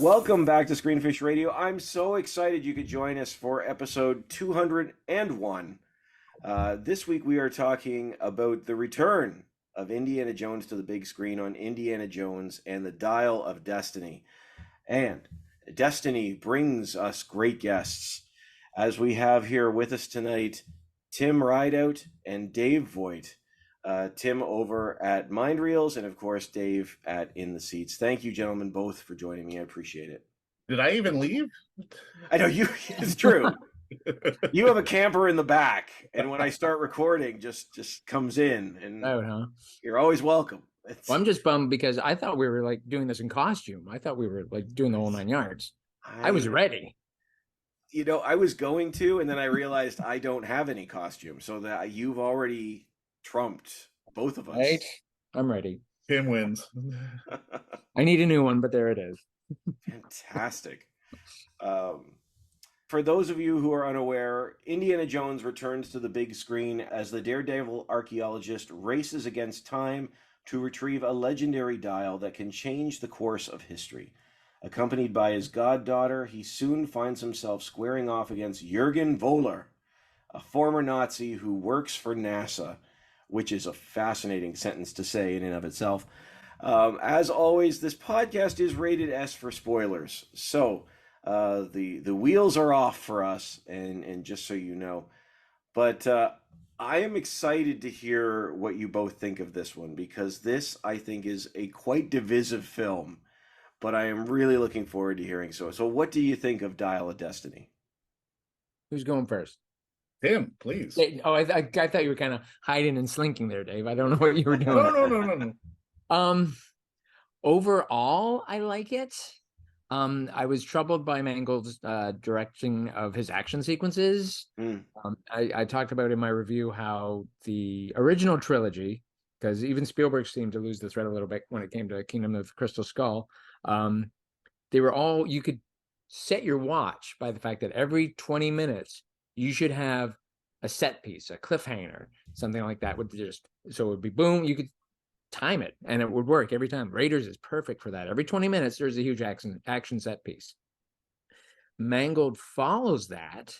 Welcome back to Screenfish Radio. I'm so excited you could join us for episode 201. This week we are talking about the return of Indiana Jones to the big screen on Indiana Jones and the Dial of Destiny. And Destiny brings us great guests, as we have here with us tonight Tim Rideout and Dave Voigt. Tim over at Mind Reels, and of course Dave at In the Seats. Thank you, gentlemen, both for joining me. I appreciate it. Did I even leave? I know you. It's true. You have a camper in the back, and when I start recording, just comes in, and you're always welcome. Well, I'm just bummed because I thought we were like doing this in costume. I thought we were like doing the whole 9 yards. I was ready. You know, I was going to, and then I realized I don't have any costume, so that you've already trumped both of us. Right? I'm ready. Tim wins. I need a new one, but there it is. Fantastic. For those of you who are unaware, Indiana Jones returns to the big screen as the daredevil archaeologist races against time to retrieve a legendary dial that can change the course of history. Accompanied by his goddaughter, he soon finds himself squaring off against Jürgen Voller, a former Nazi who works for NASA, which is a fascinating sentence to say in and of itself. As always, this podcast is rated S for spoilers, so the wheels are off for us, and just so you know. But I am excited to hear what you both think of this one, because this, I think, is a quite divisive film, but I am really looking forward to hearing so. So what do you think of Dial of Destiny? Who's going first? Tim, please. Oh, I thought you were kind of hiding and slinking there, Dave. I don't know what you were doing. No. Overall, I like it. I was troubled by Mangold's directing of his action sequences. I talked about in my review how the original trilogy, because even Spielberg seemed to lose the thread a little bit when it came to Kingdom of the Crystal Skull, they were all, you could set your watch by the fact that every 20 minutes you should have a set piece, a cliffhanger, something like that. So it would be boom, you could time it and it would work every time. Raiders is perfect for that. Every 20 minutes there's a huge action set piece. Mangold follows that,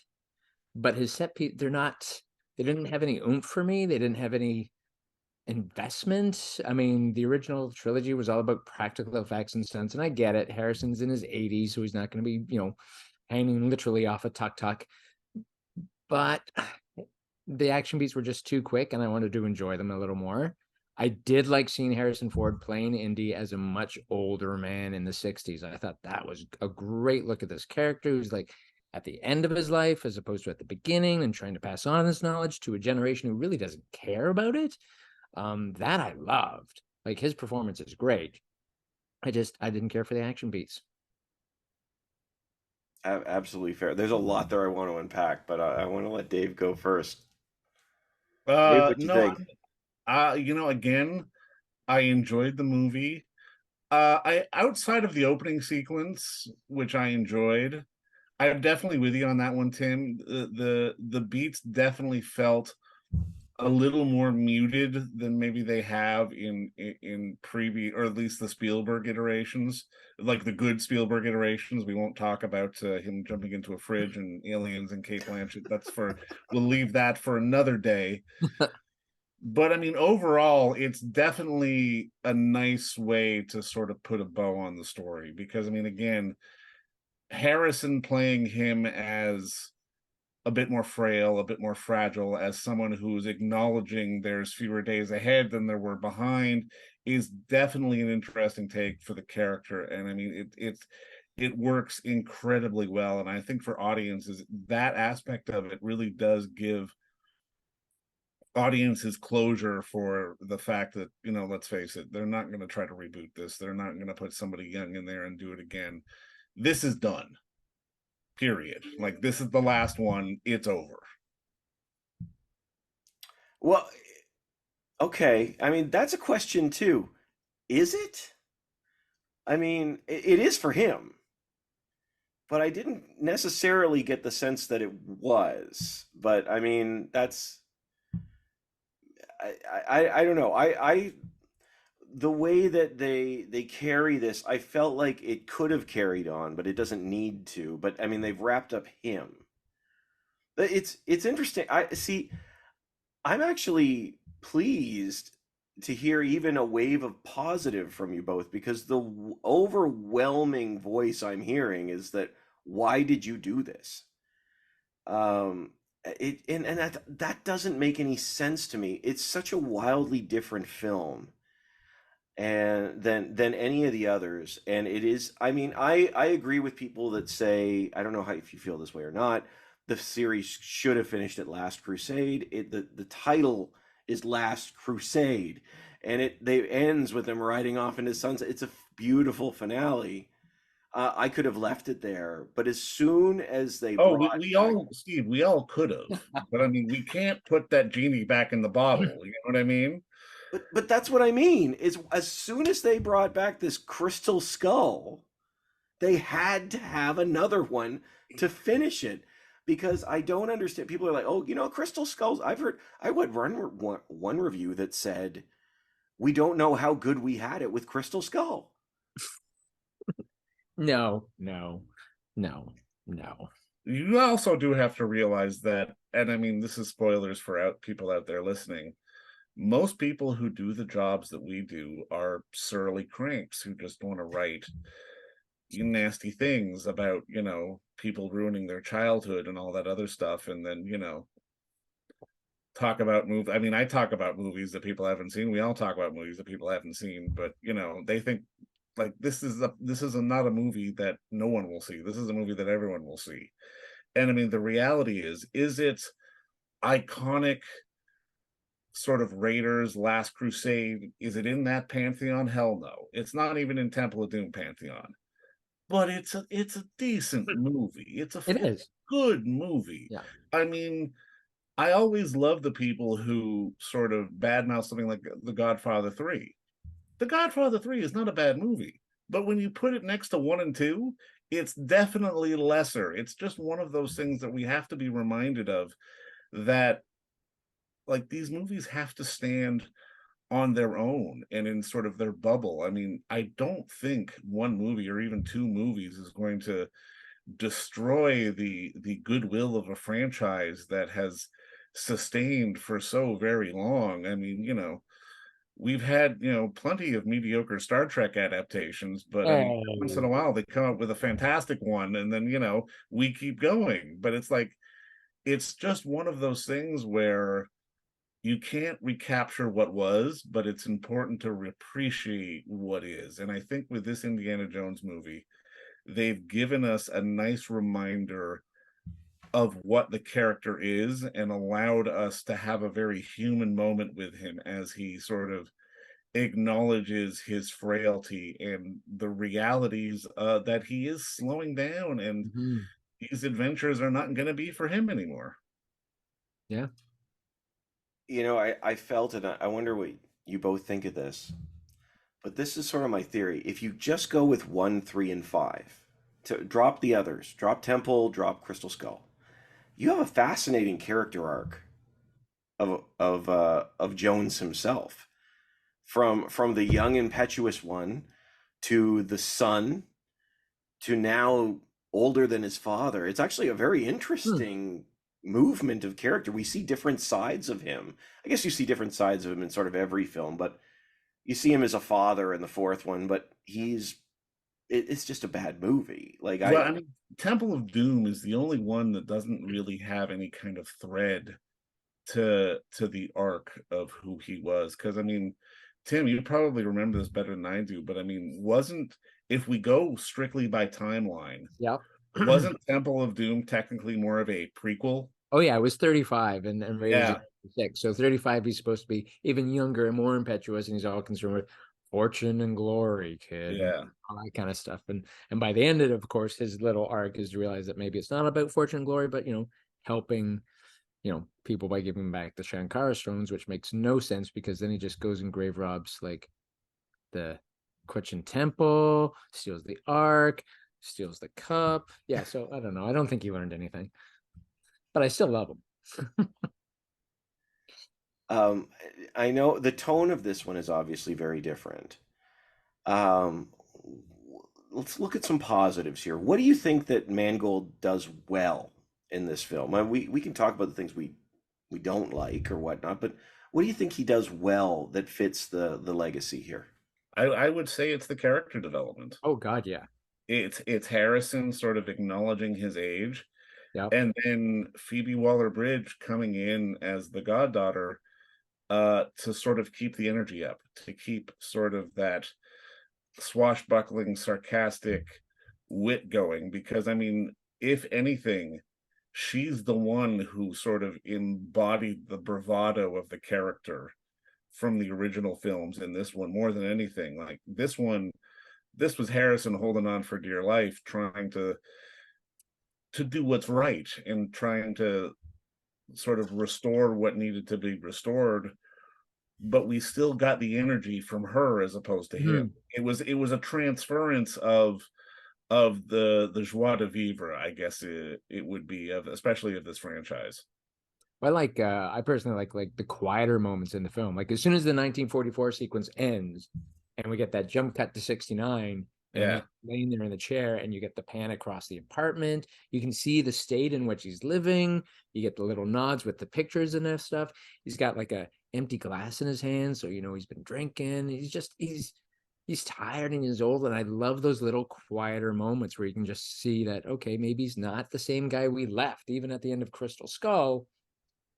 but his set piece, they didn't have any oomph for me. They didn't have any investment. I mean, the original trilogy was all about practical effects and stunts, and I get it. Harrison's in his 80s, so he's not going to be, hanging literally off a tuk-tuk. But the action beats were just too quick, and I wanted to enjoy them a little more. I did like seeing Harrison Ford playing Indy as a much older man in the 60s. I thought that was a great look at this character who's like at the end of his life as opposed to at the beginning, and trying to pass on his knowledge to a generation who really doesn't care about it. That I loved. Like, his performance is great. I didn't care for the action beats. Absolutely fair. There's a lot there I want to unpack, but I want to let Dave go first. Dave, what do you think? Again, I enjoyed the movie. I outside of the opening sequence, which I enjoyed, I'm definitely with you on that one, Tim. The beats definitely felt a little more muted than maybe they have in previous, or at least the Spielberg iterations, like the good Spielberg iterations. We won't talk about him jumping into a fridge and aliens and Kate Blanchett. We'll leave that for another day. But I mean, overall, it's definitely a nice way to sort of put a bow on the story, because I mean, again, Harrison playing him as a bit more frail, a bit more fragile, as someone who's acknowledging there's fewer days ahead than there were behind, is definitely an interesting take for the character. And I mean, it works incredibly well. And I think for audiences, that aspect of it really does give audiences closure for the fact that, let's face it, they're not going to try to reboot this. They're not going to put somebody young in there and do it again. This is done. Period. Like, this is the last one. It's over. Well, okay. I mean, that's a question too. Is it? I mean, it is for him, but I didn't necessarily get the sense that it was. But I mean, I don't know. the way that they carry this, I felt like it could have carried on, but it doesn't need to. But I mean, they've wrapped up him. It's interesting. I see. I'm actually pleased to hear even a wave of positive from you both, because the overwhelming voice I'm hearing is that why did you do this? Um, and that doesn't make any sense to me. It's such a wildly different film and than any of the others, and it is. I mean, I agree with people that say, I don't know how, if you feel this way or not, the series should have finished at Last Crusade. The title is Last Crusade, and they ends with them riding off into sunset. It's a beautiful finale. I could have left it there, but as soon as they Oh, brought we back, all, Steve, we all could have, but I mean, we can't put that genie back in the bottle. You know what I mean? but that's what I mean, is as soon as they brought back this crystal skull, they had to have another one to finish it, because I don't understand. People are like, "Oh, Crystal Skulls." I would run one review that said, "We don't know how good we had it with Crystal Skull." No, no, no, no. You also do have to realize that, and I mean, this is spoilers for people out there listening. Most people who do the jobs that we do are surly cranks who just want to write nasty things about, people ruining their childhood and all that other stuff, and then, talk about movies. I mean, I talk about movies that people haven't seen. We all talk about movies that people haven't seen, but they think like this is not a movie that no one will see. This is a movie that everyone will see. And I mean, the reality is it iconic sort of Raiders, Last Crusade? Is it in that pantheon? Hell no. It's not even in Temple of Doom pantheon. But it's a decent movie. It's It is. good movie. Yeah. I mean, I always love the people who sort of badmouth something like The Godfather 3. The Godfather 3 is not a bad movie, but when you put it next to 1 and 2, it's definitely lesser. It's just one of those things that we have to be reminded of, that like these movies have to stand on their own and in sort of their bubble. I mean, I don't think one movie or even two movies is going to destroy the goodwill of a franchise that has sustained for so very long. I mean, we've had, plenty of mediocre Star Trek adaptations, but I mean, once in a while they come up with a fantastic one, and then, we keep going. But it's like, it's just one of those things where you can't recapture what was, but it's important to appreciate what is. And I think with this Indiana Jones movie, they've given us a nice reminder of what the character is and allowed us to have a very human moment with him as he sort of acknowledges his frailty and the realities that he is slowing down, and these adventures are not going to be for him anymore. Yeah. I felt it. I wonder what you both think of this, but this is sort of my theory. If you just go with 1, 3, and 5, to drop the others, drop Temple, drop Crystal Skull, you have a fascinating character arc of Jones himself, from the young impetuous one to the son to now older than his father. It's actually a very interesting movement of character. We see different sides of him. I guess you see different sides of him in sort of every film, but you see him as a father in the fourth one, but it's just a bad movie. Like, I mean, Temple of Doom is the only one that doesn't really have any kind of thread to the arc of who he was. Because I mean, Tim, you probably remember this better than I do, but I mean, if we go strictly by timeline, wasn't Temple of Doom technically more of a prequel? Oh yeah, it was 35 and Raiders Yeah. 6. So 35, he's supposed to be even younger and more impetuous, and he's all concerned with fortune and glory, kid. Yeah. And all that kind of stuff. And by the end of it, of course, his little arc is to realize that maybe it's not about fortune and glory, but helping people by giving back the Shankara stones, which makes no sense, because then he just goes and grave robs like the Cochin Temple, steals the Ark, steals the cup. Yeah, so I don't know. I don't think he learned anything, but I still love him. Um, I know the tone of this one is obviously very different. Um, let's look at some positives here. What do you think that Mangold does well in this film? We can talk about the things we don't like or whatnot, but what do you think he does well that fits the legacy here? I would say it's the character development. Oh God, yeah. It's Harrison sort of acknowledging his age, Yep. and then Phoebe Waller-Bridge coming in as the goddaughter, to sort of keep the energy up, to keep sort of that swashbuckling, sarcastic wit going. Because I mean, if anything, she's the one who sort of embodied the bravado of the character from the original films in this one more than anything. Like this one, this was Harrison holding on for dear life, trying to do what's right and trying to sort of restore what needed to be restored, but we still got the energy from her as opposed to him. Mhm. It was a transference of the joie de vivre, I guess it would be, of especially of this franchise. I personally like the quieter moments in the film. Like as soon as the 1944 sequence ends and we get that jump cut to 69 and Yeah. he's laying there in the chair and you get the pan across the apartment, you can see the state in which he's living. You get the little nods with the pictures and that stuff. He's got like a empty glass in his hand, so you know he's been drinking. He's tired and he's old, and I love those little quieter moments where you can just see that okay, maybe he's not the same guy we left. Even at the end of Crystal Skull,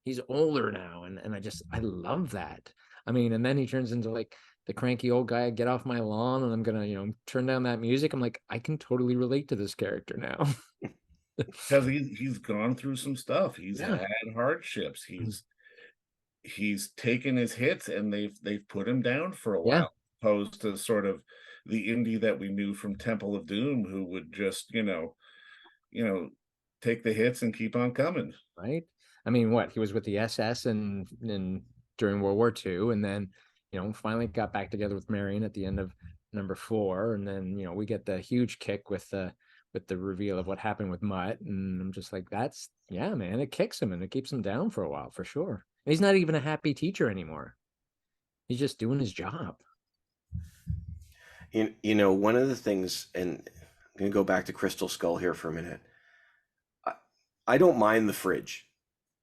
he's older now, and I love that. I mean, and then he turns into like the cranky old guy, get off my lawn and I'm gonna, turn down that music. I'm like, I can totally relate to this character now. Because he's gone through some stuff. He's Yeah. had hardships. He's taken his hits, and they've put him down for a Yeah. while, opposed to sort of the Indy that we knew from Temple of Doom, who would just, take the hits and keep on coming. Right. I mean, what he was with the SS and during World War II, and then finally got back together with Marion at the end of number 4, and then we get the huge kick with the reveal of what happened with Mutt, and I'm just like, that's yeah, man, it kicks him and it keeps him down for a while for sure. And he's not even a happy teacher anymore. He's just doing his job. One of the things, and I'm going to go back to Crystal Skull here for a minute. I, I don't mind the fridge.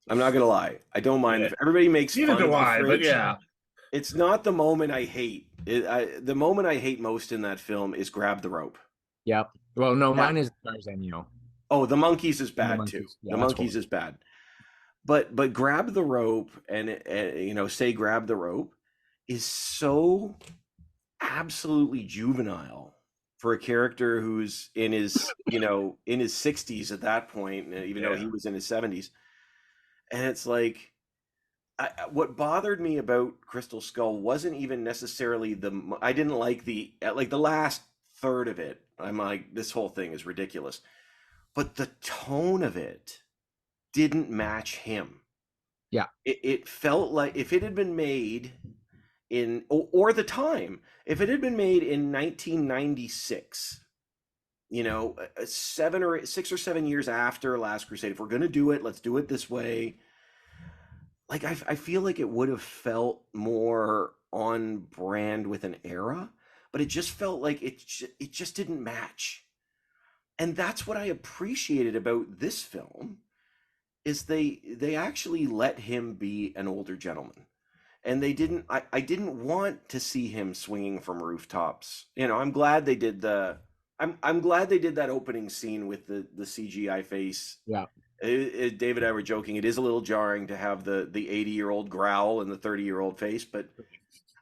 I'm not going to lie. I don't mind. Yeah. Everybody makes Neither fun do of the I, but fridge. yeah. It's not the moment I hate. The moment I hate most in that film is grab the rope. Yep. Well, no, That- mine is Tarzan, Oh, the monkeys is The bad monkeys. too. Yeah, The that's monkeys horrible. is bad. But grab the rope and say grab the rope is so absolutely juvenile for a character who's in his in his 60s at that point, even though he was in his 70s. And it's like, what bothered me about Crystal Skull wasn't even necessarily I didn't like the last third of it. I'm like, this whole thing is ridiculous, but the tone of it didn't match him. Yeah. It felt like if it had been made or the time, if it had been made in 1996, 6 or 7 years after Last Crusade, if we're going to do it, let's do it this way. Like, I feel like it would have felt more on brand with an era, but it just felt like it just didn't match. And that's what I appreciated about this film, is they actually let him be an older gentleman. And they didn't. I didn't want to see him swinging from rooftops. I'm glad they did I'm glad they did that opening scene with the CGI face. Yeah. David and I were joking. It is a little jarring to have the 80-year-old growl and the 30-year-old face, but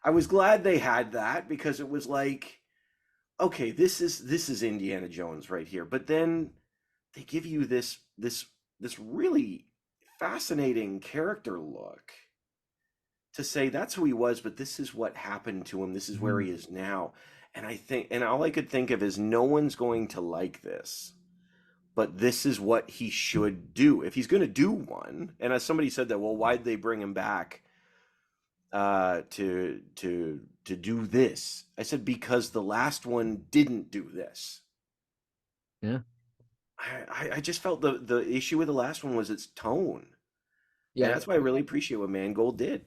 I was glad they had that, because it was like, okay, this is Indiana Jones right here. But then they give you this really fascinating character look to say that's who he was, but this is what happened to him. This is where he is now. And I think, and all I could think of is, no one's going to like this, but this is what he should do if he's going to do one. And as somebody said that, well, why'd they bring him back to do this? I said, because the last one didn't do this. Yeah. I just felt the issue with the last one was its tone. Yeah. And that's why I really appreciate what Mangold did.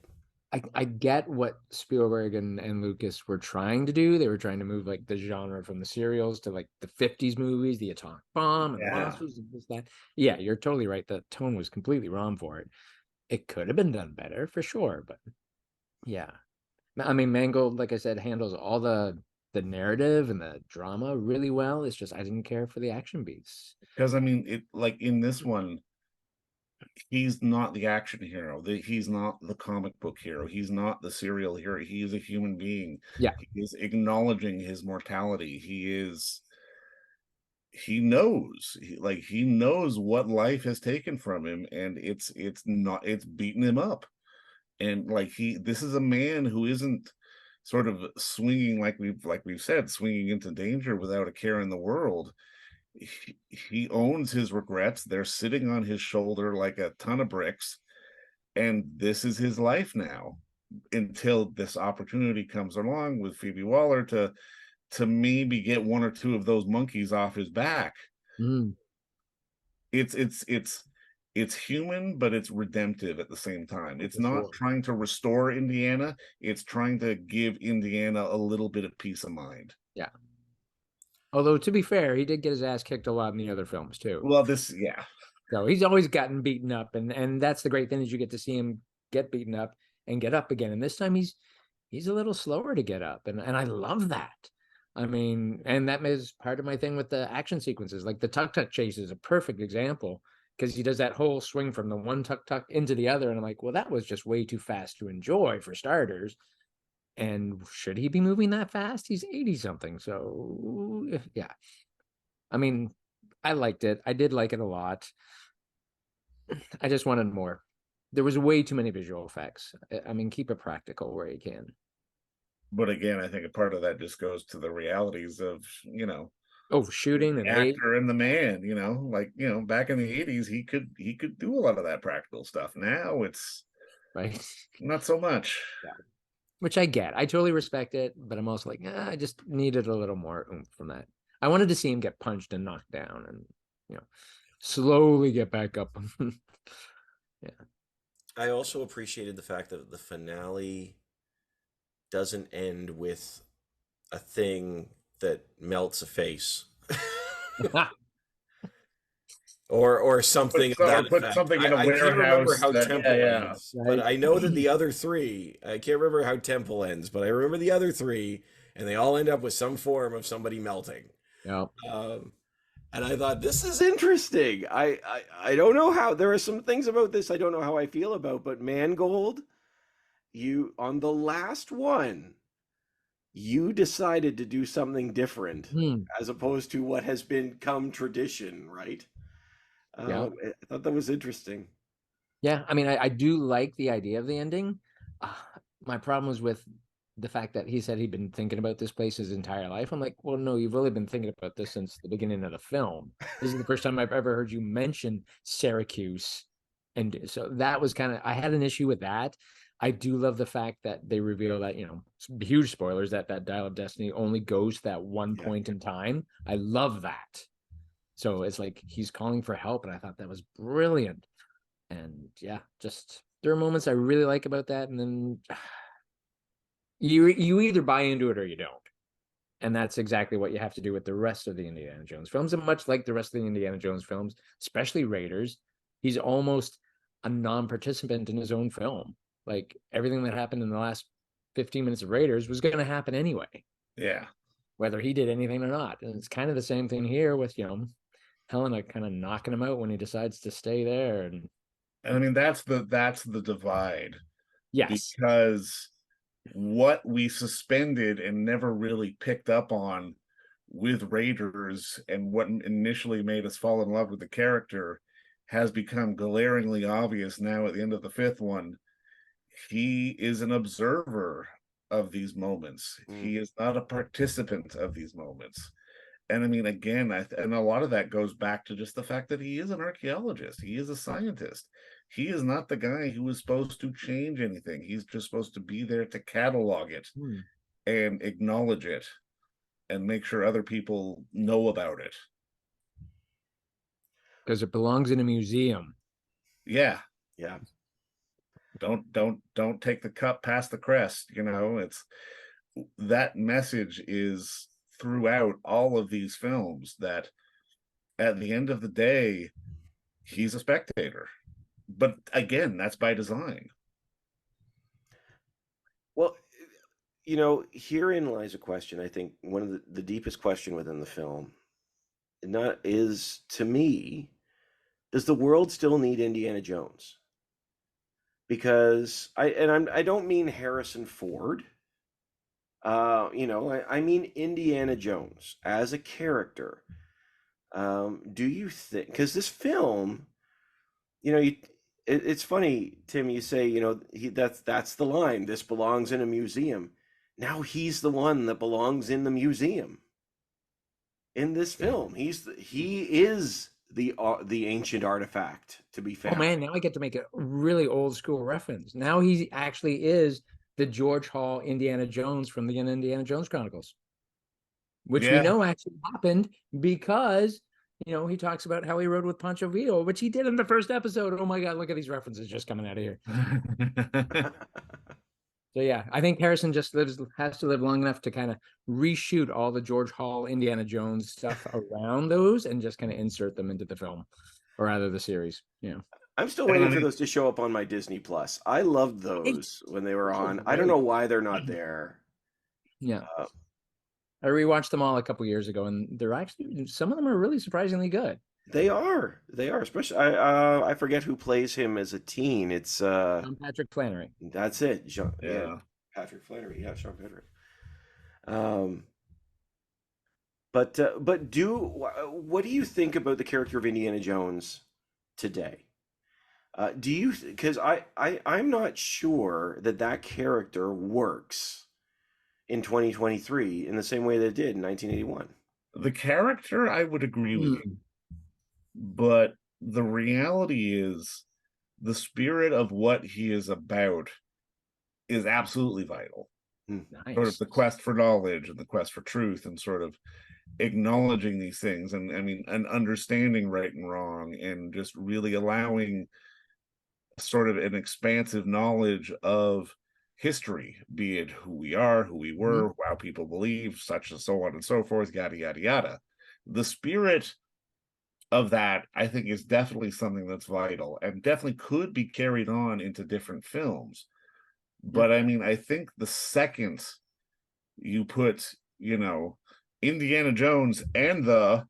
I get what Spielberg and Lucas were trying to do. They were trying to move like the genre from the serials to like the 50s movies, the atomic bomb and the Yeah. monsters and this, that. Yeah, you're totally right. The tone was completely wrong for it. It could have been done better for sure, but yeah. I mean, Mangold, like I said, handles all the narrative and the drama really well. It's just I didn't care for the action beats. Because I mean, it like in this one, he's not the action hero. He's not the comic book hero. He's not the serial hero. He is a human being. Yeah. He is acknowledging his mortality. He knows he knows what life has taken from him, and it's beaten him up. And this is a man who isn't sort of swinging like we've said, swinging into danger without a care in the world. He owns his regrets. They're sitting on his shoulder like a ton of bricks, and this is his life now until this opportunity comes along with Phoebe Waller to maybe get one or two of those monkeys off his back. Mm. It's human, but it's redemptive at the same time. It's For not sure. trying to restore Indiana. It's trying to give Indiana a little bit of peace of mind. Yeah. Although to be fair, he did get his ass kicked a lot in the other films too. Well, So he's always gotten beaten up, and that's the great thing is you get to see him get beaten up and get up again. And this time he's a little slower to get up, and I love that. I mean, and that is part of my thing with the action sequences. Like the tuk tuk chase is a perfect example because he does that whole swing from the one tuk tuk into the other, and I'm like, well, that was just way too fast to enjoy for starters. And should he be moving that fast? He's 80 something. So yeah. I mean, I liked it. I did like it a lot. I just wanted more. There was way too many visual effects. I mean, keep it practical where you can. but again, I think a part of that just goes to the realities of Oh, shooting the and weight, actor and the man. Back in the 80s, he could do a lot of that practical stuff. Now it's right? not so much. Yeah. Which I get. I totally respect it, but I'm also like, I just needed a little more oomph from that. I wanted to see him get punched and knocked down and, slowly get back up. Yeah. I also appreciated the fact that the finale doesn't end with a thing that melts a face. or something of that Put effect. something in a I can't remember warehouse how that- Temple yeah. ends, but Right. I know that the other three. I can't remember how Temple ends, but I remember the other three, and they all end up with some form of somebody melting. Yeah. And I thought this is interesting. I don't know how. There are some things about this I don't know how I feel about, but Mangold, you on the last one, you decided to do something different as opposed to what has become tradition, right? Yeah. I thought that was interesting. Yeah, I mean, I do like the idea of the ending. My problem was with the fact that he said he'd been thinking about this place his entire life. I'm like, well, no, you've only been thinking about this since the beginning of the film. This is the first time I've ever heard you mention Syracuse. And so that was I had an issue with that. I do love the fact that they reveal that, huge spoilers, that Dial of Destiny only goes to that one point in time. I love that. So it's like he's calling for help, and I thought that was brilliant. And yeah, just there are moments I really like about that, and then you either buy into it or you don't. And that's exactly what you have to do with the rest of the Indiana Jones films. And much like the rest of the Indiana Jones films, especially Raiders, he's almost a non-participant in his own film. Like everything that happened in the last 15 minutes of Raiders was going to happen anyway. Yeah. Whether he did anything or not. And it's kind of the same thing here with, Helena kind of knocking him out when he decides to stay there. And I mean, that's the divide. yes. Because what we suspended and never really picked up on with Raiders and what initially made us fall in love with the character has become glaringly obvious now at the end of the fifth one. He is an observer of these moments. He is not a participant of these moments. And I mean, again, and a lot of that goes back to just the fact that he is an archaeologist. He is a scientist. He is not the guy who is supposed to change anything. He's just supposed to be there to catalog it and acknowledge it and make sure other people know about it. Because it belongs in a museum. Yeah. Yeah. Don't take the cup past the crest. It's that message is throughout all of these films, that at the end of the day, he's a spectator. But again, that's by design. Well, herein lies a question. I think one of the deepest question within the film, not is to me, does the world still need Indiana Jones? Because I don't mean Harrison Ford. I mean Indiana Jones as a character. Do you think? Because this film, it's funny, Tim. You say, that's the line. This belongs in a museum. Now he's the one that belongs in the museum. In this film, he is the ancient artifact to be found. Oh man, now I get to make a really old school reference. Now he actually is the George Hall Indiana Jones from the Indiana Jones Chronicles, which we know actually happened because he talks about how he rode with Pancho Villa, which he did in the first episode. Oh my God, look at these references just coming out of here. So yeah, I think Harrison just has to live long enough to kind of reshoot all the George Hall Indiana Jones stuff around those and just kind of insert them into the film, or rather the series. I'm still waiting for those to show up on my Disney Plus. I loved those when they were on. I don't know why they're not there. Yeah. I rewatched them all a couple years ago, and they're actually, some of them are really surprisingly good. They are, especially I forget who plays him as a teen. It's John Patrick Flanery. That's it. Patrick Flanery. Yeah, Sean Patrick. But what do you think about the character of Indiana Jones today? Because I'm not sure that character works in 2023 in the same way that it did in 1981. The character, I would agree with you. But the reality is, the spirit of what he is about is absolutely vital. Nice. Sort of the quest for knowledge and the quest for truth, and sort of acknowledging these things, and and understanding right and wrong, and just really allowing sort of an expansive knowledge of history, be it who we are, who we were, how people believe, such and so on and so forth, yada yada yada. The spirit of that, I think, is definitely something that's vital and definitely could be carried on into different films. But I think the second you put, Indiana Jones and the ...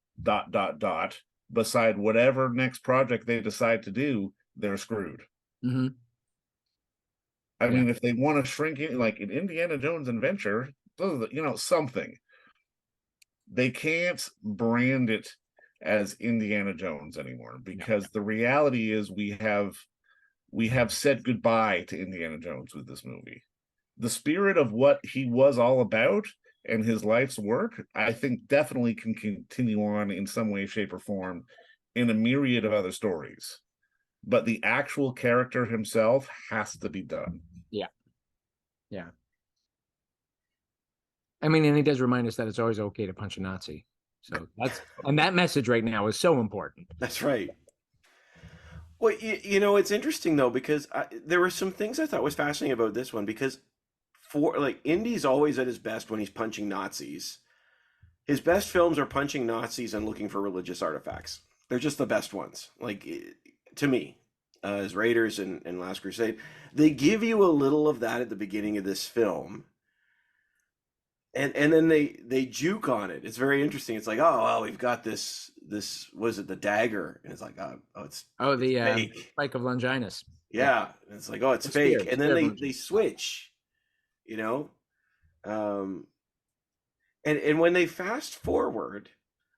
beside whatever next project they decide to do, they're screwed. I mean, if they want to shrink it, like an Indiana Jones adventure, something, they can't brand it as Indiana Jones anymore, because the reality is we have said goodbye to Indiana Jones with this movie. The spirit of what he was all about and his life's work, I think, definitely can continue on in some way, shape, or form in a myriad of other stories. But the actual character himself has to be done. Yeah. And he does remind us that it's always okay to punch a Nazi. So that message right now is so important. That's right. Well, it's interesting though, because there were some things I thought was fascinating about this one, because Indy's always at his best when he's punching Nazis. His best films are punching Nazis and looking for religious artifacts. They're just the best ones. To me, as Raiders and Last Crusade, they give you a little of that at the beginning of this film. And then they juke on it. It's very interesting. It's like, oh well, we've got this was it the dagger, and it's like, it's fake. Spike of Longinus. Yeah, and it's like, oh, it's fake, and then they switch, and when they fast forward,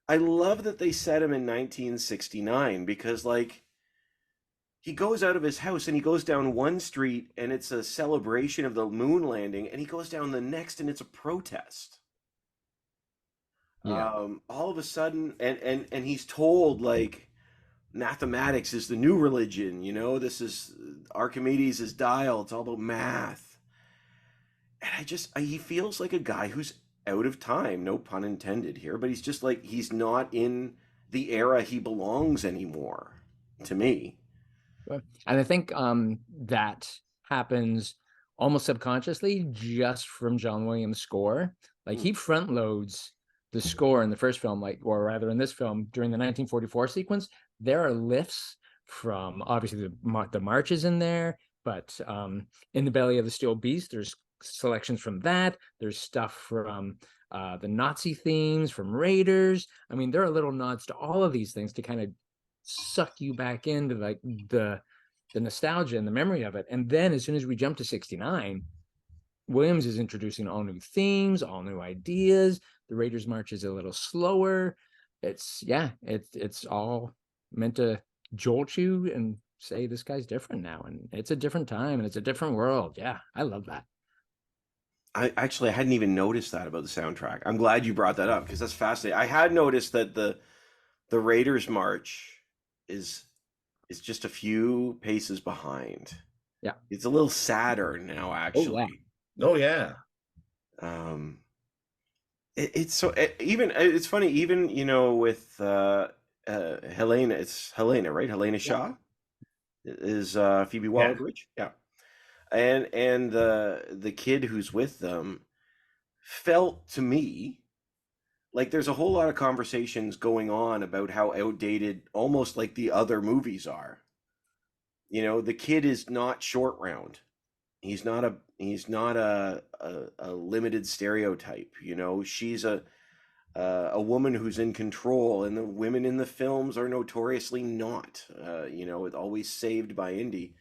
I love that they set him in 1969, because he goes out of his house and he goes down one street and it's a celebration of the moon landing, and he goes down the next and it's a protest. All of a sudden, and he's told mathematics is the new religion, this is Archimedes' is dial, it's all about math. And he feels like a guy who's out of time, no pun intended here, but he's just he's not in the era he belongs anymore, to me. And I think that happens almost subconsciously just from John Williams' score. Like he front loads the score in the first film, like, or rather in this film during the 1944 sequence. There are lifts from obviously the marches in there, but in the Belly of the Steel Beast, there's selections from that. There's stuff from the Nazi themes from Raiders. I mean, there are little nods to all of these things to kind of suck you back into like the nostalgia and the memory of it. And then as soon as we jump to 69, Williams is introducing all new themes, all new ideas. The Raiders March is a little slower. It's all meant to jolt you and say this guy's different now, and it's a different time and it's a different world. Yeah, I love that. I hadn't even noticed that about the soundtrack. I'm glad you brought that up because that's fascinating. I had noticed that the Raiders March is just a few paces behind. Yeah, it's a little sadder now, actually. Oh yeah. It's so even it's funny, even with Helena. It's Helena, right? Helena Shaw is Phoebe Waller-Bridge. Yeah. And the kid who's with them felt to me like there's a whole lot of conversations going on about how outdated almost like the other movies are. The kid is not Short Round. He's not a limited stereotype. She's a woman who's in control, and the women in the films are notoriously not. Always saved by Indy,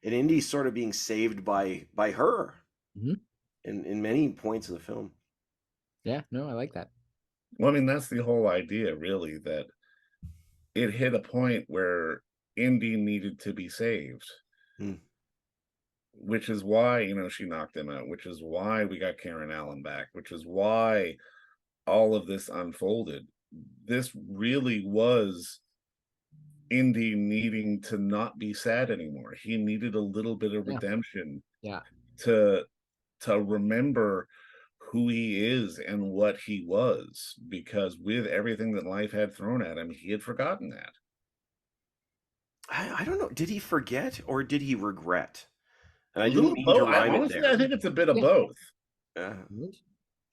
and Indy's sort of being saved by her in many points of the film. Yeah, no, I like that. Well, I mean, that's the whole idea, really, that it hit a point where Indy needed to be saved. Which is why, she knocked him out, which is why we got Karen Allen back, which is why all of this unfolded. This really was Indy needing to not be sad anymore. He needed a little bit of redemption to remember who he is and what he was, because with everything that life had thrown at him, he had forgotten that. I don't know. Did he forget or did he regret? And I A didn't little mean both. to rhyme Honestly, it there. I think it's a bit of both.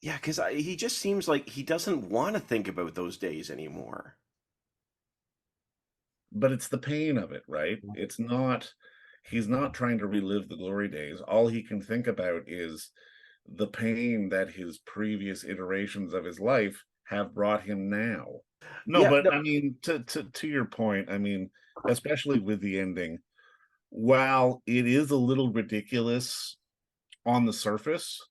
Yeah, because he just seems like he doesn't want to think about those days anymore. But it's the pain of it, right? It's not, he's not trying to relive the glory days. All he can think about is the pain that his previous iterations of his life have brought him now. I mean, to your point, I mean, especially with the ending, while it is a little ridiculous on the surface,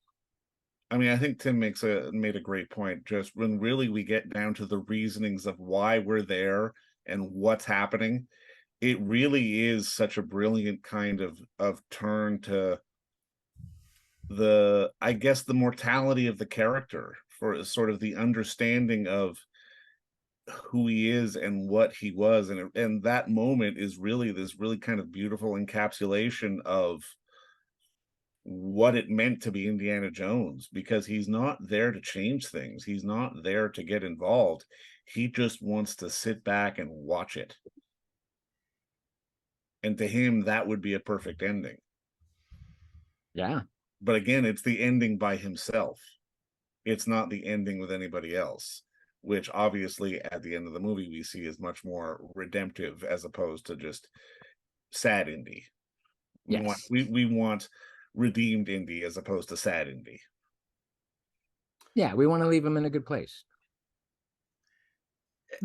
I mean, I think Tim made a great point. Just when really we get down to the reasonings of why we're there and what's happening, it really is such a brilliant kind of turn to the mortality of the character, for sort of the understanding of who he is and what he was, and that moment is really this really kind of beautiful encapsulation of what it meant to be Indiana Jones, because he's not there to change things. He's not there to get involved. He just wants to sit back and watch it. And to him, that would be a perfect ending. Yeah. But again, it's the ending by himself. It's not the ending with anybody else, which obviously at the end of the movie we see is much more redemptive as opposed to just sad Indy. We want redeemed Indy as opposed to sad Indy. Yeah, we want to leave him in a good place.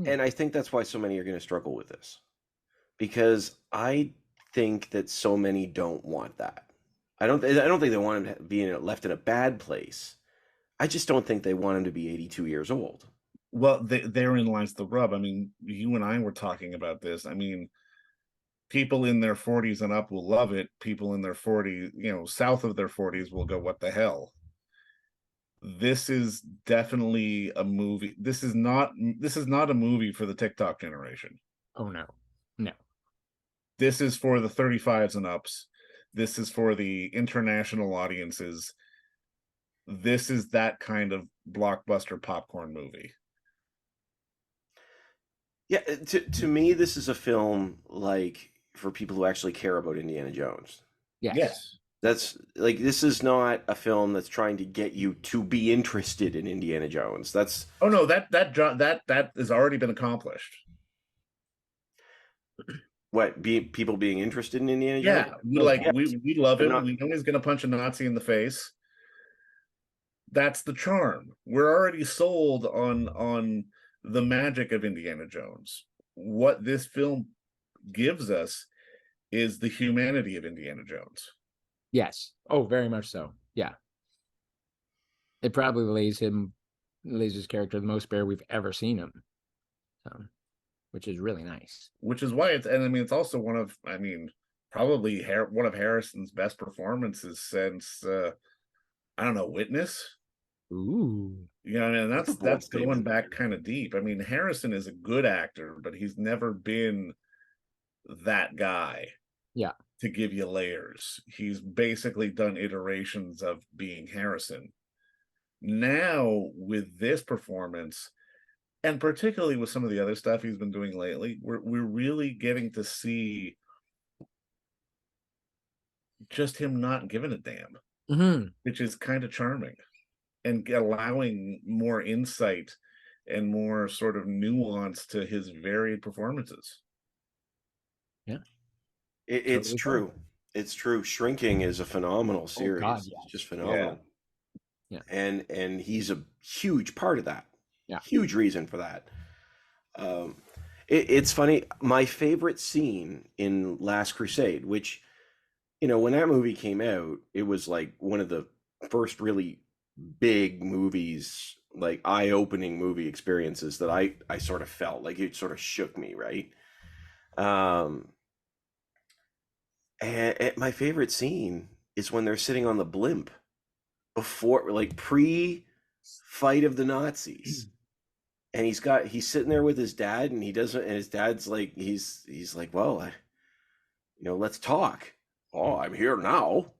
And I think that's why so many are going to struggle with this, because I think that so many don't want that. I don't think they want him to be left in a bad place. I just don't think they want him to be 82 years old. Well, therein lies the rub. I mean, you and I were talking about this. I mean, people in their 40s and up will love it. People in their 40s, south of their 40s will go, what the hell? This is definitely a movie. This is not a movie for the TikTok generation. Oh, no. This is for the 35s and ups. This is for the international audiences. This is that kind of blockbuster popcorn movie. Yeah, to me, this is a film like for people who actually care about Indiana Jones. Yes. That's like, this is not a film that's trying to get you to be interested in Indiana Jones. That's Oh no, that has already been accomplished. what people being interested in Indiana Jones. Yeah, we Oh, like yeah. we love But him. not We know he's gonna punch a Nazi in the face. That's the charm. We're already sold on the magic of Indiana Jones. What this film gives us is the humanity of Indiana Jones. Yes. Oh, very much so. Yeah. It probably lays his character the most bare we've ever seen him. Which is really nice. Which is why it's, and I mean, it's also one of, I mean, probably one of Harrison's best performances since I don't know, Witness. Ooh. You know, and that's a bold that's going statement. back kind of deep. I mean, Harrison is a good actor, but he's never been that guy. Yeah. To give you layers. He's basically done iterations of being Harrison. Now, with this performance, and particularly with some of the other stuff he's been doing lately, we're really getting to see just him not giving a damn, which is kind of charming, and allowing more insight and more sort of nuance to his varied performances. Yeah. It's Totally true. fine. It's true. Shrinking is a phenomenal series. God, It's yes. just phenomenal. Yeah. And he's a huge part of that. Yeah. Huge reason for that. It's funny. My favorite scene in Last Crusade, which, you know, when that movie came out, it was like one of the first really big movies, like eye-opening movie experiences that I sort of felt like it sort of shook me, right? And my favorite scene is when they're sitting on the blimp before, like, pre-fight of the Nazis. And he's sitting there with his dad, and his dad's like, he's like, well, let's talk. Oh, I'm here now.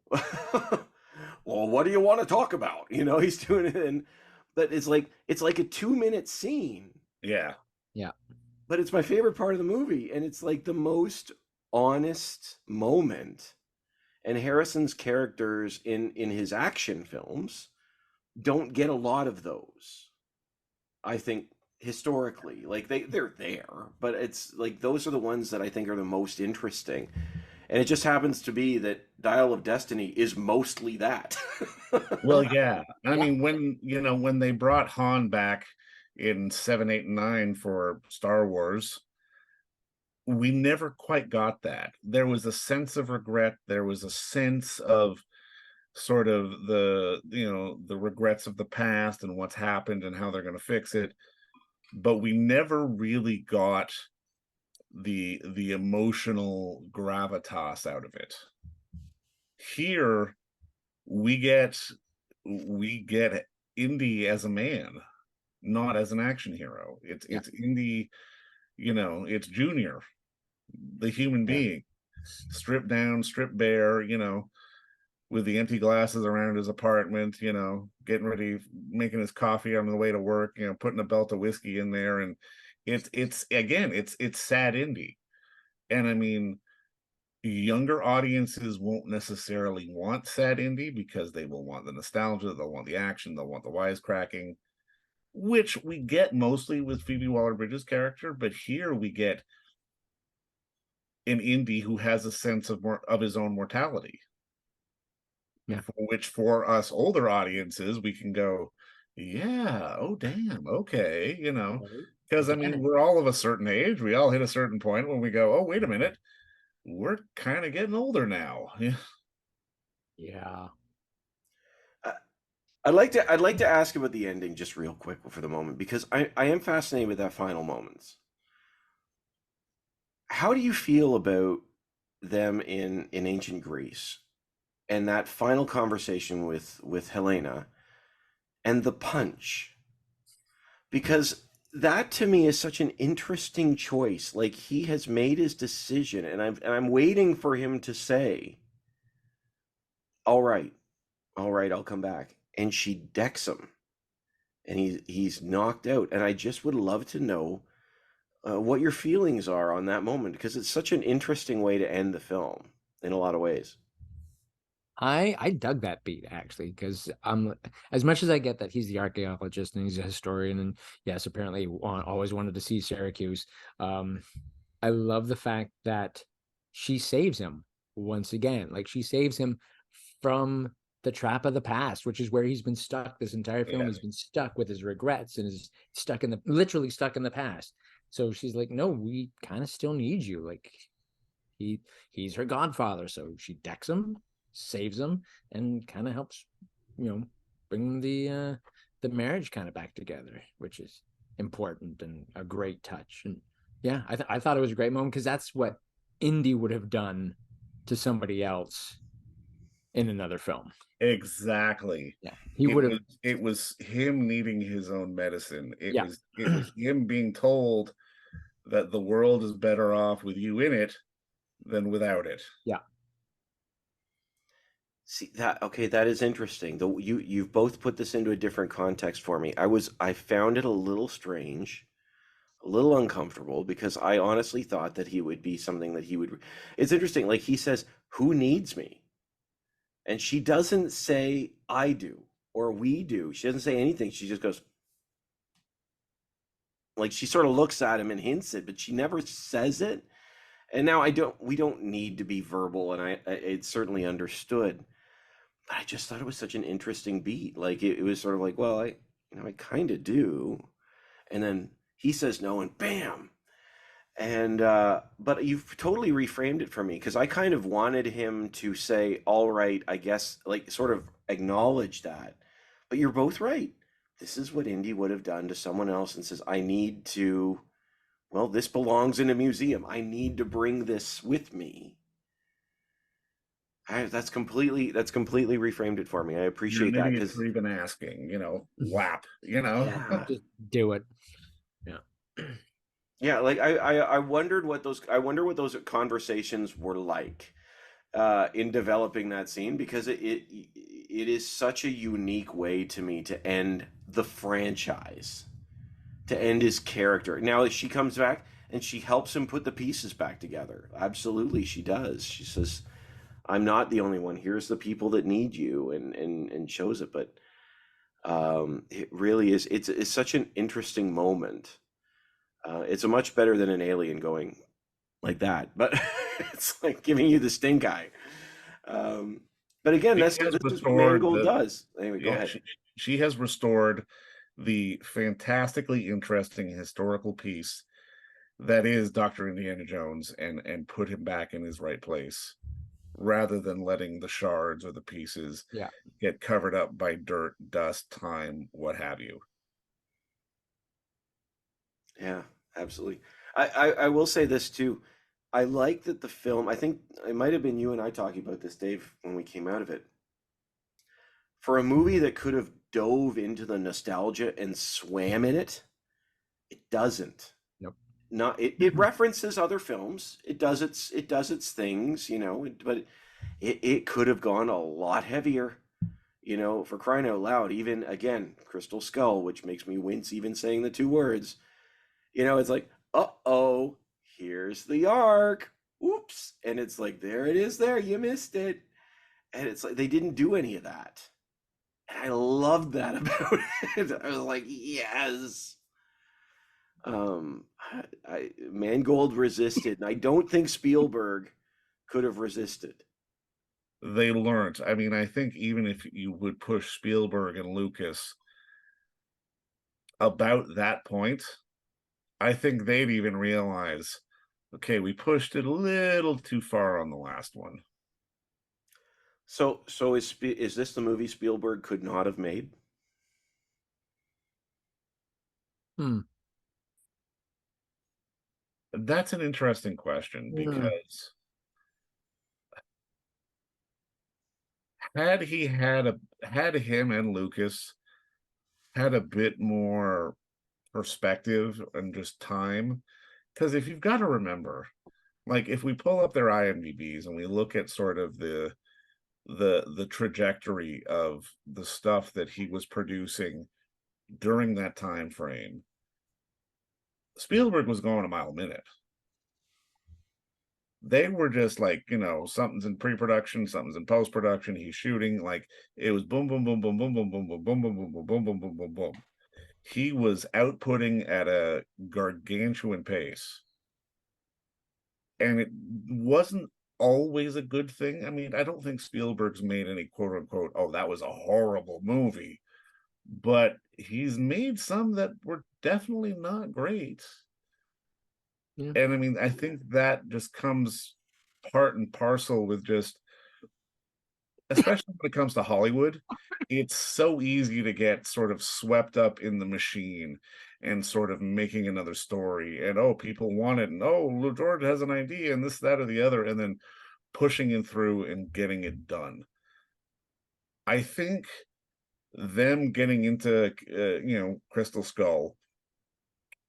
Well, what do you want to talk about? He's doing it, but it's like a 2-minute scene. Yeah. Yeah. But it's my favorite part of the movie, and it's like the most honest moment. And Harrison's characters in his action films don't get a lot of those. I think historically, like they're there, but it's like those are the ones that I think are the most interesting. And it just happens to be that Dial of Destiny is mostly that. Well, yeah. I mean, when they brought Han back in 7, 8, and 9 for Star Wars, we never quite got that. There was a sense of regret. There was a sense of sort of the regrets of the past and what's happened and how they're going to fix it. But we never really got the emotional gravitas out of it. Here we get Indy as a man, not as an action hero. It's Indy, it's Junior, the human being, stripped down, stripped bare, with the empty glasses around his apartment, getting ready, making his coffee on the way to work, putting a belt of whiskey in there. And it's again, it's sad Indy. And I mean, younger audiences won't necessarily want sad Indy because they will want the nostalgia, they'll want the action, they'll want the wisecracking, which we get mostly with Phoebe Waller-Bridge's character. But here we get an Indy who has a sense of his own mortality. Yeah. Which for us older audiences, we can go, yeah, oh damn, okay, because I mean, we're all of a certain age, we all hit a certain point when we go, oh, wait a minute, we're kind of getting older now. Yeah. I'd like to ask about the ending just real quick for the moment, because I am fascinated with that final moments. How do you feel about them in ancient Greece and that final conversation with Helena and the punch? Because that to me is such an interesting choice. Like, he has made his decision, and I'm waiting for him to say, all right, I'll come back. And she decks him, and he's knocked out. And I just would love to know what your feelings are on that moment, because it's such an interesting way to end the film in a lot of ways. I dug that beat actually, because as much as I get that he's the archaeologist and he's a historian, and yes, apparently always wanted to see Syracuse. I love the fact that she saves him once again. Like, she saves him from the trap of the past, which is where he's been stuck this entire film. Yeah. He's been stuck with his regrets and is stuck in the literally stuck in the past. So she's like, no, we kind of still need you. Like, he's her godfather. So she decks him, saves him, and kind of helps, bring the marriage kind of back together, which is important and a great touch. And yeah, I thought it was a great moment, because that's what Indy would have done to somebody else in another film. Exactly. Yeah, he would have. It was him needing his own medicine. It Yeah. was him being told that the world is better off with you in it than without it. Yeah. See that? Okay, that is interesting. Though you've both put this into a different context for me. I found it a little strange, a little uncomfortable, because I honestly thought that he would be something that he would. It's interesting. Like, he says, "Who needs me?" And she doesn't say, "I do" or "we do." She doesn't say anything. She just goes, like, she sort of looks at him and hints it, but she never says it. And now we don't need to be verbal, and it's certainly understood. But I just thought it was such an interesting beat. Like, it was sort of like, well, I kind of do. And then he says no, and bam. And but you've totally reframed it for me, because I kind of wanted him to say, all right, I guess, like, sort of acknowledge that. But you're both right. This is what Indy would have done to someone else, and says, I need to, well, this belongs in a museum. I need to bring this with me. That's completely reframed it for me. I You're appreciate an that, idiot because for even asking, whap, yeah, Just do it. Yeah. yeah. Like, I wondered what those conversations were like in developing that scene, because it is such a unique way to me to end the franchise, to end his character. Now she comes back and she helps him put the pieces back together. Absolutely, she does. She says, I'm not the only one. Here's the people that need you, and shows it. But it really is. It's such an interesting moment. It's a much better than an alien going like that, but it's like giving you the stink eye. But again, She this has is what restored Mangold the does. Anyway, go yeah, ahead. she has restored the fantastically interesting historical piece that is Dr. Indiana Jones, and put him back in his right place, rather than letting the shards or the pieces Yeah. get covered up by dirt, dust, time, what have you. Yeah, absolutely. I will say this too. I like that the film, I think it might have been you and I talking about this, Dave, when we came out of it. For a movie that could have dove into the nostalgia and swam in it, it doesn't. Nope. Not it references other films. It does its things, but it could have gone a lot heavier, for crying out loud. Even again, Crystal Skull, which makes me wince even saying the two words. It's like, uh-oh, here's the arc. Oops. And it's like, there it is there. You missed it. And it's like they didn't do any of that. And I loved that about it. I was like, yes. Mangold resisted, and I don't think Spielberg could have resisted. They learned. I mean, I think even if you would push Spielberg and Lucas about that point, I think they'd even realize, okay, we pushed it a little too far on the last one. So is this the movie Spielberg could not have made? That's an interesting question, because had him and Lucas had a bit more perspective and just time, because if you've got to remember, like, if we pull up their IMDb's and we look at sort of the trajectory of the stuff that he was producing during that time frame, Spielberg was going a mile a minute. They were just like, something's in pre-production, something's in post-production, he's shooting, like it was boom, boom, boom, boom, boom, boom, boom, boom, boom, boom, boom, boom, boom, boom, boom, boom, boom. He was outputting at a gargantuan pace. And it wasn't always a good thing. I mean, I don't think Spielberg's made any quote unquote, oh, that was a horrible movie, but he's made some that were definitely not great. Yeah. And I mean, I think that just comes part and parcel with just, especially when it comes to Hollywood, it's so easy to get sort of swept up in the machine and sort of making another story. And oh, people want it, and oh, George has an idea, and this, that, or the other, and then pushing it through and getting it done. I think them getting into Crystal Skull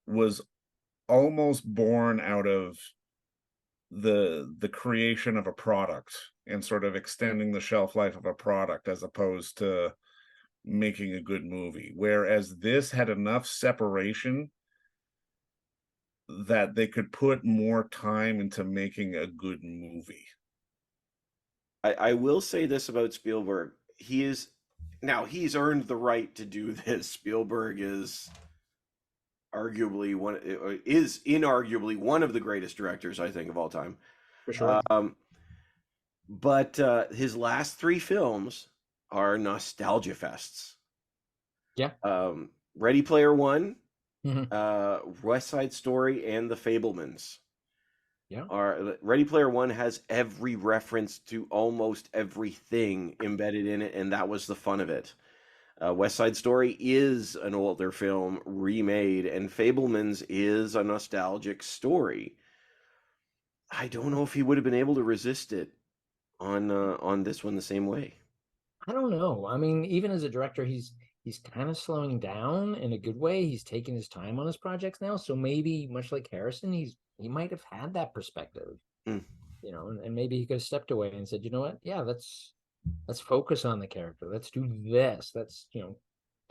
was almost born out of the creation of a product and sort of extending the shelf life of a product as opposed to making a good movie, whereas this had enough separation that they could put more time into making a good movie. I will say this about Spielberg. He's earned the right to do this. Spielberg is inarguably one of the greatest directors, I think, of all time. For sure. But his last three films are nostalgia fests. Yeah. Ready Player One, Mhm. West Side Story, and The Fabelmans. Yeah. Ready Player One has every reference to almost everything embedded in it, and that was the fun of it. West Side Story is an older film remade, and Fabelmans is a nostalgic story. I don't know if he would have been able to resist it on this one the same way. I don't know. I mean, even as a director, he's kind of slowing down in a good way. He's taking his time on his projects now. So maybe much like Harrison, he might have had that perspective, Mm. and maybe he could have stepped away and said, you know what? Yeah, let's focus on the character. Let's do this. Let's,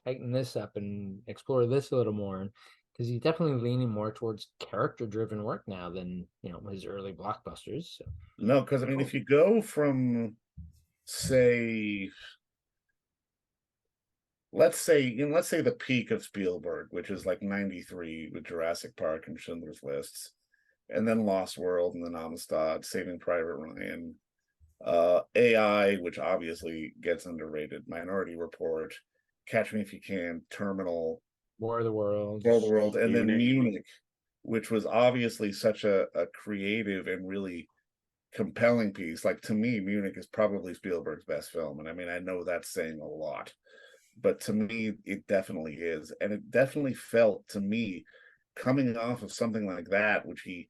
tighten this up and explore this a little more. Because he's definitely leaning more towards character driven work now than, his early blockbusters. So. No, because I mean, if you go from, say, let's say the peak of Spielberg, which is like 93 with Jurassic Park and Schindler's Lists, and then Lost World, and then Amistad, Saving Private Ryan, AI, which obviously gets underrated, Minority Report, Catch Me If You Can, Terminal, War of the Worlds. World of the World, and then Munich. Munich, which was obviously such a creative and really compelling piece. Like, to me, Munich is probably Spielberg's best film, and I mean, I know that's saying a lot, but to me, it definitely is. And it definitely felt to me, coming off of something like that, which he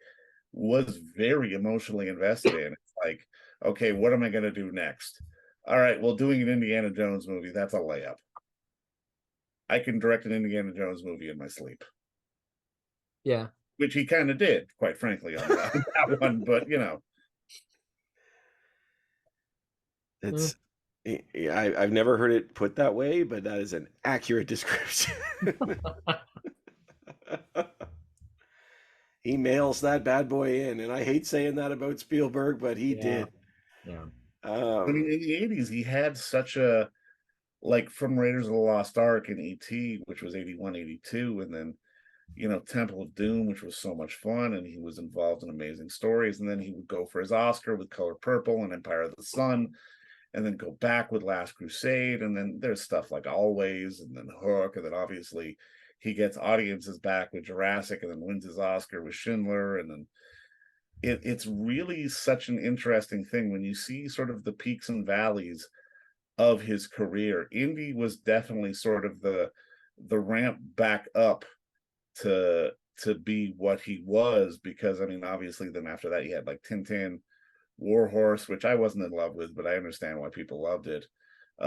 was very emotionally invested in, it's like, okay, what am I going to do next? All right, well, doing an Indiana Jones movie, that's a layup. I can direct an Indiana Jones movie in my sleep. Yeah. Which he kind of did, quite frankly, on that one, but It's I've never heard it put that way, but that is an accurate description. He mails that bad boy in, and I hate saying that about Spielberg, but he did. Yeah. I mean, in the 80s, he had such a, like, from Raiders of the Lost Ark and E.T., which was 81, 82, and then, Temple of Doom, which was so much fun, and he was involved in amazing stories, and then he would go for his Oscar with Color Purple and Empire of the Sun, and then go back with Last Crusade, and then there's stuff like Always, and then Hook, and then obviously he gets audiences back with Jurassic, and then wins his Oscar with Schindler, and then it's really such an interesting thing when you see sort of the peaks and valleys of his career. Indy was definitely sort of the ramp back up to be what he was, because I mean, obviously then after that he had like Tintin, Warhorse, which I wasn't in love with, but I understand why people loved it.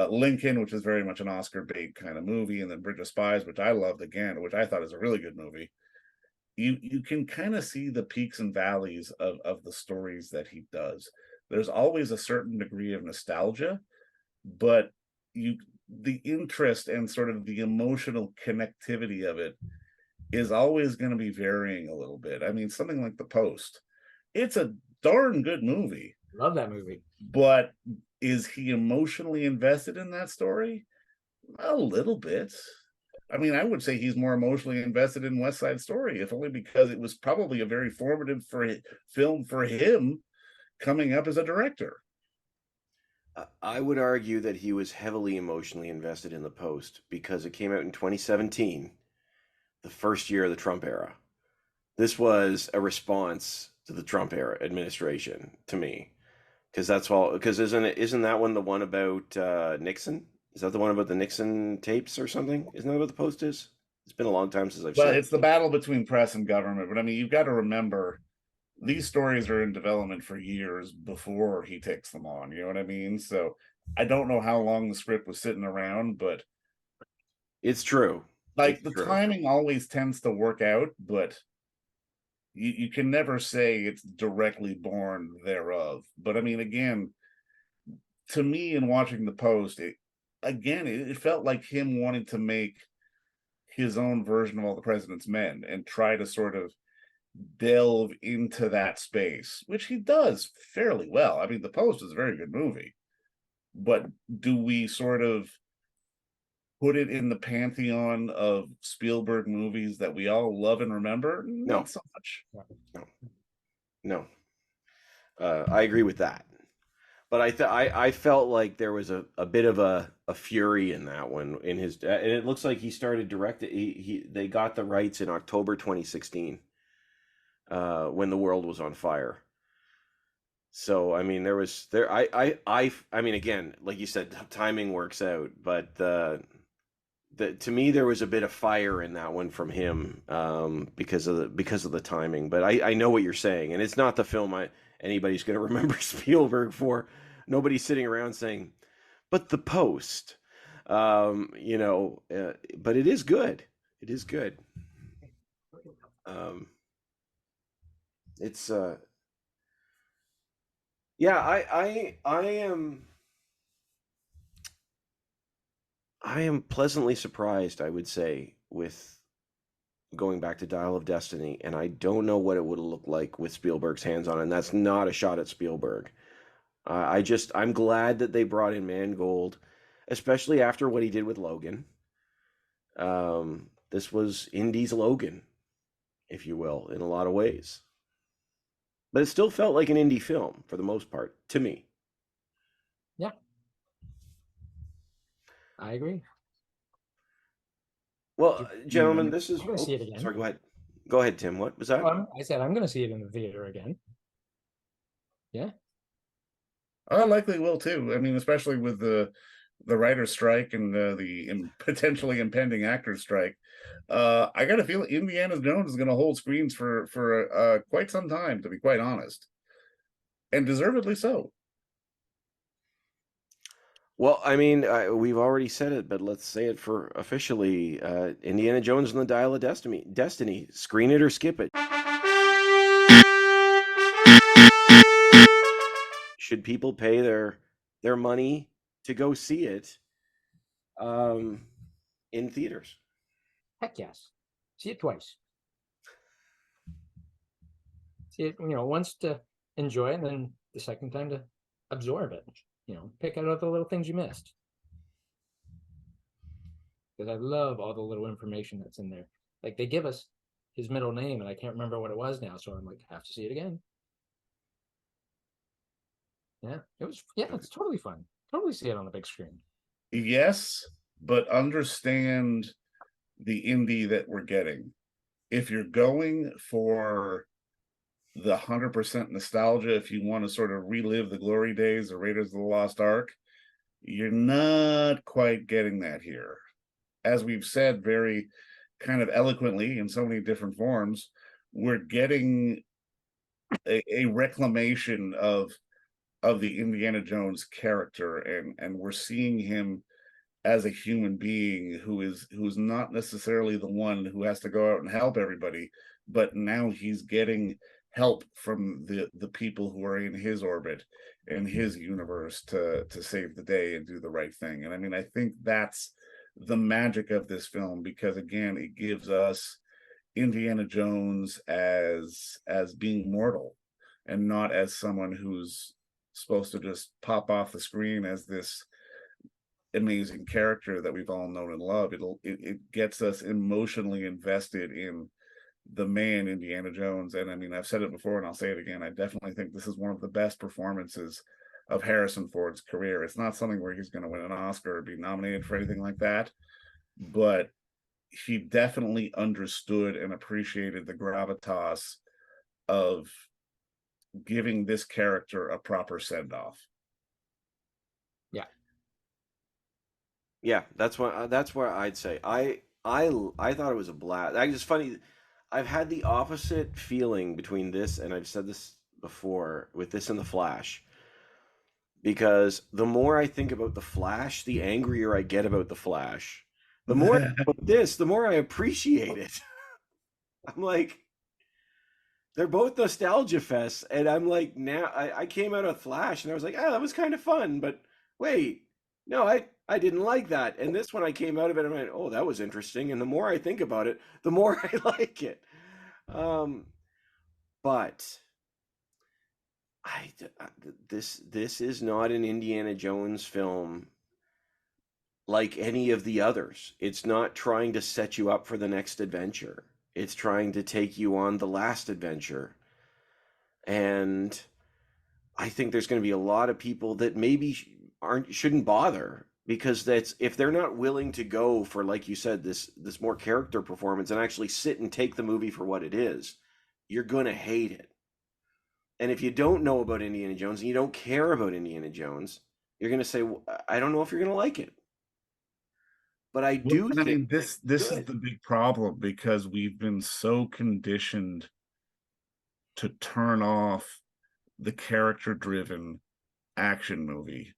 Lincoln, which is very much an Oscar bait kind of movie, and then Bridge of Spies, which I loved again, which I thought is a really good movie. You can kind of see the peaks and valleys of the stories that he does. There's always a certain degree of nostalgia, but the interest and sort of the emotional connectivity of it is always going to be varying a little bit. I mean, something like The Post, it's a darn good movie. Love that movie. But is he emotionally invested in that story? A little bit. I mean, I would say he's more emotionally invested in West Side Story, if only because it was probably a very formative film for him coming up as a director. I would argue that he was heavily emotionally invested in The Post because it came out in 2017, the first year of the Trump era. This was a response to the Trump era administration, to me, because that's all. Because isn't that one the one about Nixon? Is that the one about the Nixon tapes or something? Isn't that what The Post is? It's been a long time since I've Well, seen it. it's the battle between press and government. But I mean, you've got to remember these stories are in development for years before he takes them on. You know what I mean? So I don't know how long the script was sitting around, but It's true. like It's the true. timing always tends to work out, but you can never say it's directly born thereof. But I mean, again, to me, in watching The Post, it felt like him wanting to make his own version of All the President's Men and try to sort of delve into that space, which he does fairly well. I mean, The Post is a very good movie, but do we sort of put it in the pantheon of Spielberg movies that we all love and remember? No. Not so much. No. I agree with that. But I felt like there was a bit of a fury in that one in his, and it looks like he started directing. They got the rights in October 2016, when the world was on fire. So I mean, I mean, again, like you said, timing works out, but to me there was a bit of fire in that one from him, because of the timing. But I know what you're saying, and it's not the film anybody's going to remember Spielberg for. Nobody's sitting around saying, "But The Post," but it is good. It is good. It's yeah. I am pleasantly surprised, I would say, with going back to Dial of Destiny, and I don't know what it would have looked like with Spielberg's hands on it. And that's not a shot at Spielberg. I'm glad that they brought in Mangold, especially after what he did with Logan. This was Indy's Logan, if you will, in a lot of ways. But it still felt like an indie film for the most part, to me. Yeah, I agree. Well, gentlemen, this is. I'm gonna see it again. Sorry, go ahead. Go ahead, Tim. What was that? I said I'm going to see it in the theater again. Yeah. I likely will too. I mean, especially with the writer's strike and the potentially impending actors strike. I got a feeling Indiana Jones is going to hold screens for quite some time, to be quite honest, and deservedly so. Well, I mean, we've already said it, but let's say it for officially. Indiana Jones and the Dial of Destiny. Screen it or skip it. Should people pay their money to go see it, in theaters? Heck yes. See it twice. See it, once to enjoy it, and then the second time to absorb it. Pick out all the little things you missed. Because I love all the little information that's in there. Like, they give us his middle name, and I can't remember what it was now, so I'm like, have to see it again. Yeah, it's totally fun. Totally see it on the big screen. Yes, but understand the indie that we're getting. If you're going for the 100% nostalgia, if you want to sort of relive the glory days of Raiders of the Lost Ark, you're not quite getting that here. As we've said very kind of eloquently in so many different forms, we're getting a reclamation of the Indiana Jones character, and we're seeing him as a human being who's not necessarily the one who has to go out and help everybody, but now he's getting help from the people who are in his orbit and his universe to save the day and do the right thing. And I mean, I think that's the magic of this film, because again, it gives us Indiana Jones as being mortal, and not as someone who's supposed to just pop off the screen as this amazing character that we've all known and loved. It gets us emotionally invested in the man Indiana Jones. And I mean, I've said it before and I'll say it again. I definitely think this is one of the best performances of Harrison Ford's career. It's not something where he's going to win an Oscar or be nominated for anything like that, but he definitely understood and appreciated the gravitas of giving this character a proper send-off. Yeah, that's where I'd say I thought it was a blast. I just funny. I've had the opposite feeling between this, and I've said this before, with this and the Flash. Because the more I think about the Flash, the angrier I get about the Flash. The more I think about this, the more I appreciate it. I'm like, they're both nostalgia fests, and I'm like, now I came out of Flash and I was like, oh, that was kind of fun, but wait, no, I didn't like that. And this one, I came out of it and I went, oh, that was interesting. And the more I think about it, the more I like it. But this is not an Indiana Jones film like any of the others. It's not trying to set you up for the next adventure. It's trying to take you on the last adventure. And I think there's going to be a lot of people that maybe shouldn't bother, because that's, if they're not willing to go for, like you said, this more character performance and actually sit and take the movie for what it is, you're going to hate it. And if you don't know about Indiana Jones and you don't care about Indiana Jones, you're going to say, well, I don't know if you're going to like it. But I do I think mean, this is the big problem, because we've been so conditioned to turn off the character-driven action movie.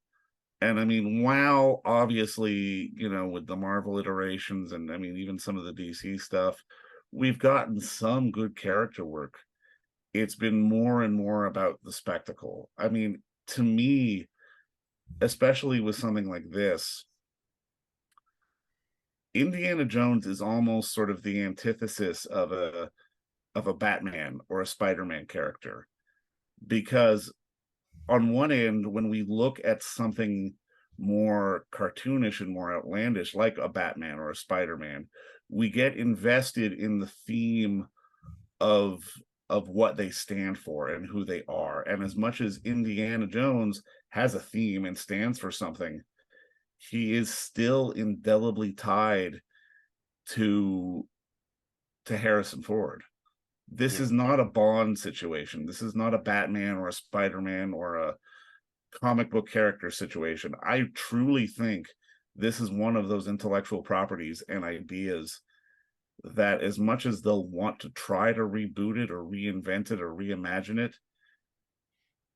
And I mean, while obviously, you know, with the Marvel iterations and I mean, even some of the DC stuff, we've gotten some good character work. It's been more and more about the spectacle. I mean, to me, especially with something like this, Indiana Jones is almost sort of the antithesis of a Batman or a Spider-Man character, because on one end, when we look at something more cartoonish and more outlandish, like a Batman or a Spider-Man, we get invested in the theme of what they stand for and who they are. And as much as Indiana Jones has a theme and stands for something, he is still indelibly tied to Harrison Ford. This is not a Bond situation. This is not a Batman or a Spider-Man or a comic book character situation. I truly think this is one of those intellectual properties and ideas that, as much as they'll want to try to reboot it or reinvent it or reimagine it,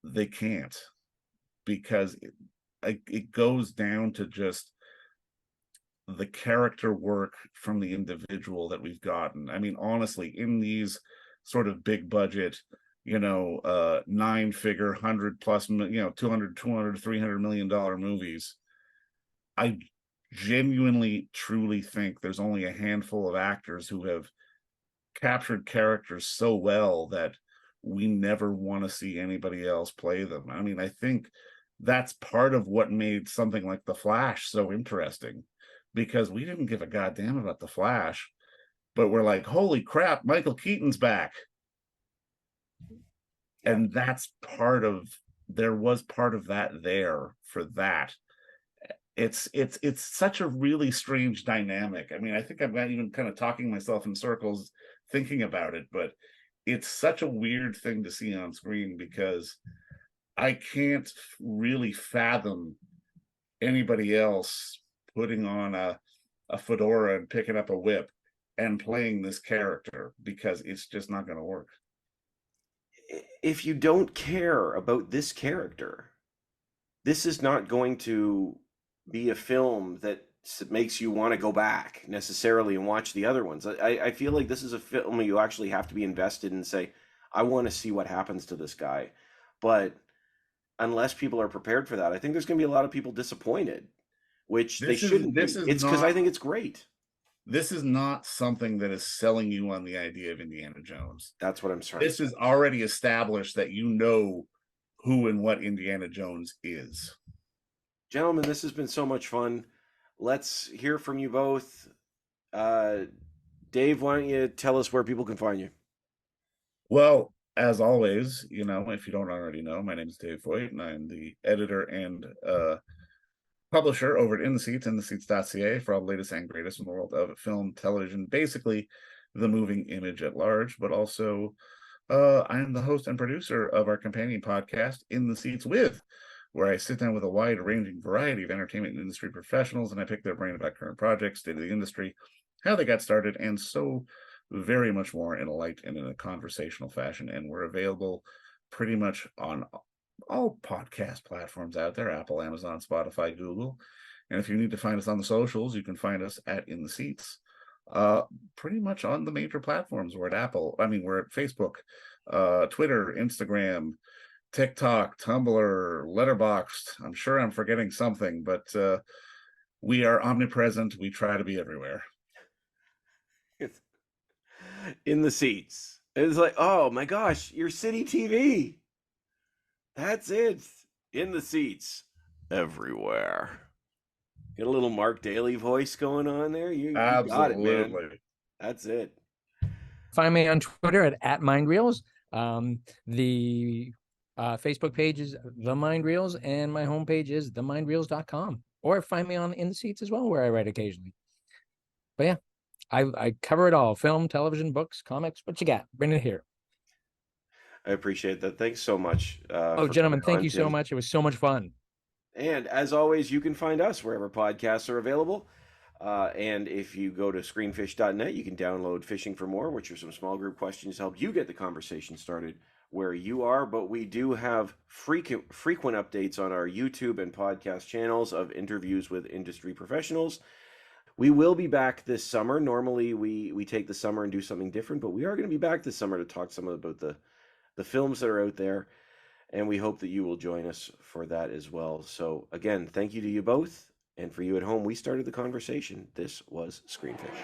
they can't, because it goes down to just the character work from the individual that we've gotten. I mean, honestly, in these sort of big budget, you know, 9-figure, 100+ you know, 200 $300 million movies, I genuinely truly think there's only a handful of actors who have captured characters so well that we never want to see anybody else play them. I mean, I think that's part of what made something like The Flash so interesting, because we didn't give a goddamn about The Flash, but we're like, holy crap, Michael Keaton's back. And that's there was part of that there for that. It's such a really strange dynamic. I mean, I think I'm not even kind of talking myself in circles thinking about it, but it's such a weird thing to see on screen, because I can't really fathom anybody else putting on a fedora and picking up a whip and playing this character, because it's just not going to work. If you don't care about this character, this is not going to be a film that makes you want to go back necessarily and watch the other ones. I feel like this is a film you actually have to be invested in and say, I want to see what happens to this guy. But unless people are prepared for that, I think there's going to be a lot of people disappointed, which they shouldn't be. It's because I think it's great. This is not something that is selling you on the idea of Indiana Jones. That's what I'm trying This to is say. already established that you know who and what Indiana Jones is. Gentlemen, this has been so much fun. Let's hear from you both. Dave, why don't you tell us where people can find you? Well, as always, you know, if you don't already know, my name is Dave Voigt, and I'm the editor and publisher over at InTheSeats, for all the latest and greatest in the world of film, television, basically the moving image at large, but also I am the host and producer of our companion podcast, In the Seats With, where I sit down with a wide-ranging variety of entertainment industry professionals, and I pick their brain about current projects, state of the industry, how they got started, and so very much more in a light and in a conversational fashion. And we're available pretty much on all podcast platforms out there: Apple, Amazon, Spotify, Google. And if you need to find us on the socials, you can find us at In the Seats. Pretty much on the major platforms. We're at we're at Facebook, Twitter, Instagram, TikTok, Tumblr, Letterboxd. I'm sure I'm forgetting something, but we are omnipresent. We try to be everywhere. In the Seats. It's like, oh my gosh, your city TV. That's it. In the Seats. Everywhere. Get a little Mark Daly voice going on there. You got it, man. That's it. Find me on Twitter at MindReels. The Facebook page is The Mind Reels, and my homepage is themindreels.com. Or find me on In the Seats as well, where I write occasionally. But yeah, I cover it all: film, television, books, comics. What you got? Bring it here. I appreciate that. Thanks so much. Gentlemen, thank you so much. It was so much fun. And as always, you can find us wherever podcasts are available. And if you go to screenfish.net, you can download Fishing for More, which are some small group questions to help you get the conversation started where you are. But we do have frequent updates on our YouTube and podcast channels of interviews with industry professionals. We will be back this summer. Normally, we take the summer and do something different, but we are going to be back this summer to talk some about the films that are out there. And we hope that you will join us for that as well. So again, thank you to you both. And for you at home, we started the conversation. This was Screenfish.